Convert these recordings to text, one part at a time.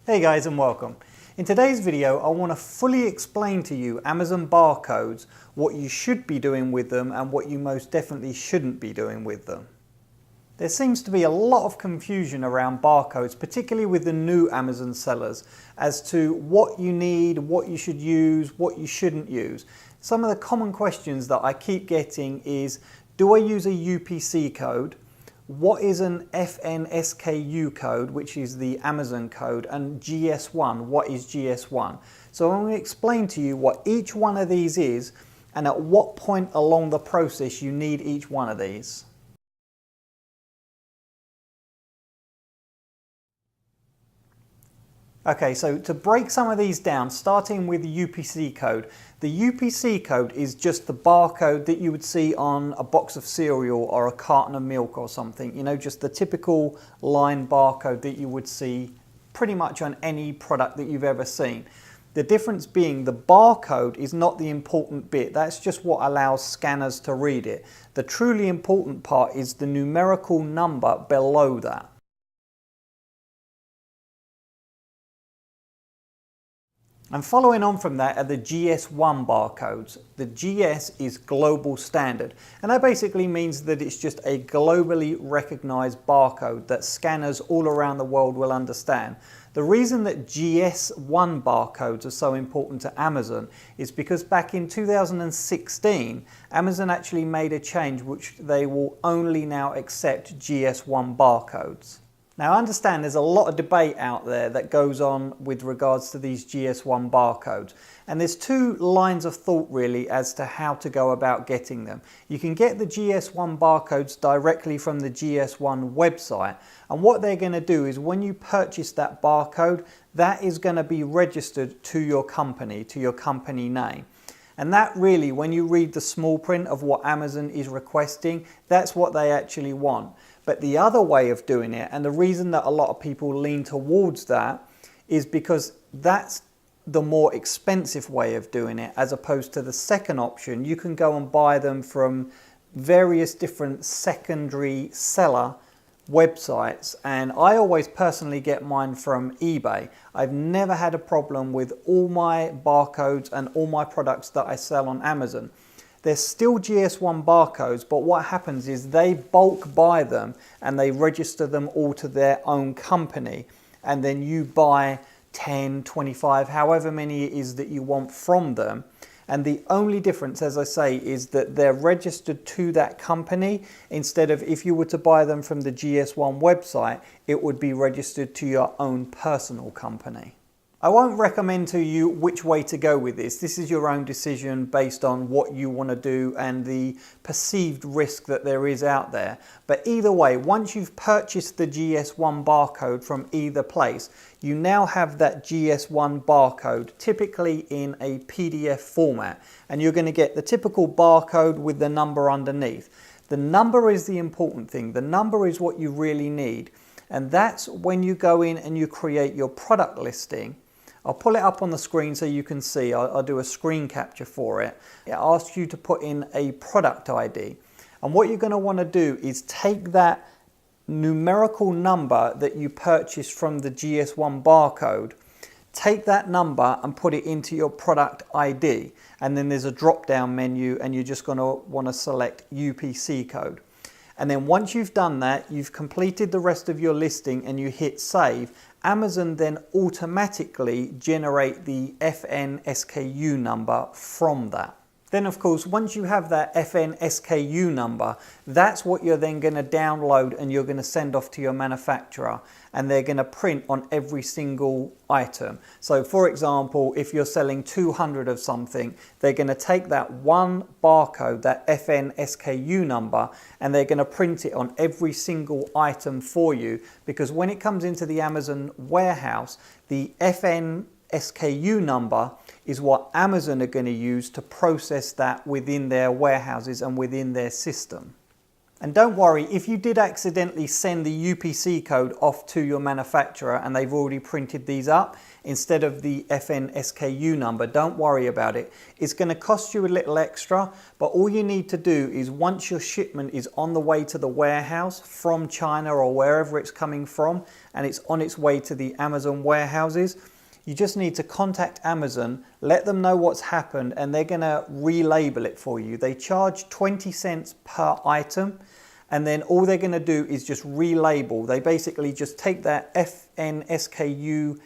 Hey guys and welcome. In today's video I want to fully explain to you Amazon barcodes, what you should be doing with them and what you most definitely shouldn't be doing with them. There seems to be a lot of confusion around barcodes, particularly with the new Amazon sellers, as to what you need, what you should use, what you shouldn't use. Some of the common questions that I keep getting is, do I use a UPC code? What is an FNSKU code, which is the Amazon code, and GS1, what is GS1? So I'm going to explain to you what each one of these is and at what point along the process you need each one of these. Okay, so to break some of these down, starting with the UPC code. The UPC code is just the barcode that you would see on a box of cereal or a carton of milk or something. You know, just the typical line barcode that you would see pretty much on any product that you've ever seen. The difference being the barcode is not the important bit. That's just what allows scanners to read it. The truly important part is the numerical number below that. And following on from that are the GS1 barcodes. The GS is global standard, and that basically means that it's just a globally recognized barcode that scanners all around the world will understand. The reason that GS1 barcodes are so important to Amazon is because back in 2016, Amazon actually made a change which they will only now accept GS1 barcodes. Now I understand there's a lot of debate out there that goes on with regards to these GS1 barcodes, and there's two lines of thought really as to how to go about getting them. You can get the GS1 barcodes directly from the GS1 website, and what they're going to do is when you purchase that barcode, that is going to be registered to your company name. And that really, when you read the small print of what Amazon is requesting, that's what they actually want. But the other way of doing it, and the reason that a lot of people lean towards that, is because that's the more expensive way of doing it, as opposed to the second option. You can go and buy them from various different secondary seller websites, and I always personally get mine from eBay. I've never had a problem with all my barcodes and all my products that I sell on Amazon. They're still GS1 barcodes, but what happens is they bulk buy them and they register them all to their own company, and then you buy 10, 25, however many it is that you want from them. And the only difference, as I say, is that they're registered to that company instead of, if you were to buy them from the GS1 website, it would be registered to your own personal company. I won't recommend to you which way to go with this. This is your own decision based on what you want to do and the perceived risk that there is out there. But either way, once you've purchased the GS1 barcode from either place, you now have that GS1 barcode typically in a PDF format, and you're going to get the typical barcode with the number underneath. The number is the important thing. The number is what you really need, and that's when you go in and you create your product listing. I'll pull it up on the screen so you can see. I'll do a screen capture for it. It asks you to put in a product ID. And what you're going to want to do is take that numerical number that you purchased from the GS1 barcode, take that number and put it into your product ID. And then there's a drop-down menu and you're just going to want to select UPC code. And then once you've done that, you've completed the rest of your listing and you hit save, Amazon then automatically generate the FNSKU number from that. Then of course, once you have that FNSKU number, that's what you're then going to download and you're going to send off to your manufacturer, and they're going to print on every single item. So for example, if you're selling 200 of something, they're going to take that one barcode, that FNSKU number, and they're going to print it on every single item for you, because when it comes into the Amazon warehouse, the FNSKU number is what Amazon are going to use to process that within their warehouses and within their system. And don't worry, if you did accidentally send the UPC code off to your manufacturer and they've already printed these up instead of the FNSKU number, don't worry about it. It's going to cost you a little extra, but all you need to do is once your shipment is on the way to the warehouse from China or wherever it's coming from, and it's on its way to the Amazon warehouses, you just need to contact Amazon, let them know what's happened, and they're going to relabel it for you. They charge 20 cents per item, and then all they're going to do is just relabel. They basically just take that FNSKU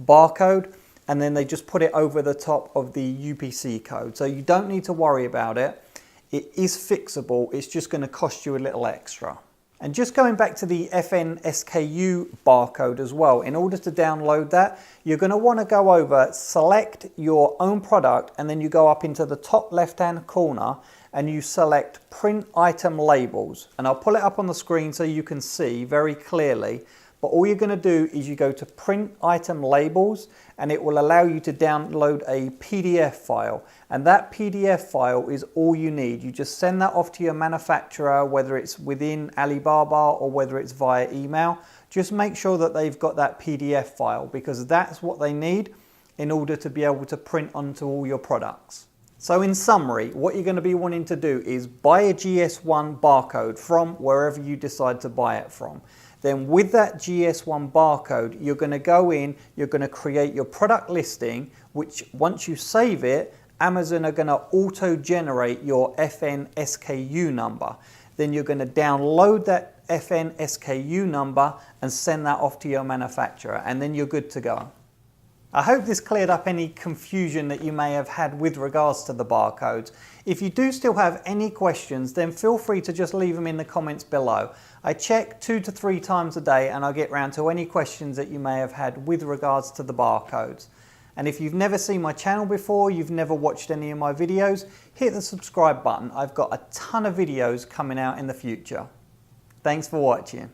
barcode and then they just put it over the top of the UPC code. So you don't need to worry about it. It is fixable. It's just going to cost you a little extra. And just going back to the FNSKU barcode as well, in order to download that, you're going to want to go over, select your own product, and then you go up into the top left-hand corner and you select print item labels. And I'll pull it up on the screen so you can see very clearly. But all you're going to do is you go to print item labels and it will allow you to download a PDF file. And that PDF file is all you need. You just send that off to your manufacturer, whether it's within Alibaba or whether it's via email. Just make sure that they've got that PDF file because that's what they need in order to be able to print onto all your products. So in summary, what you're going to be wanting to do is buy a GS1 barcode from wherever you decide to buy it from. Then with that GS1 barcode, you're going to go in, you're going to create your product listing, which once you save it, Amazon are going to auto-generate your FNSKU number. Then you're going to download that FNSKU number and send that off to your manufacturer, and then you're good to go. I hope this cleared up any confusion that you may have had with regards to the barcodes. If you do still have any questions, then feel free to just leave them in the comments below. I check 2 to 3 times a day and I'll get round to any questions that you may have had with regards to the barcodes. And if you've never seen my channel before, you've never watched any of my videos, hit the subscribe button. I've got a ton of videos coming out in the future. Thanks for watching.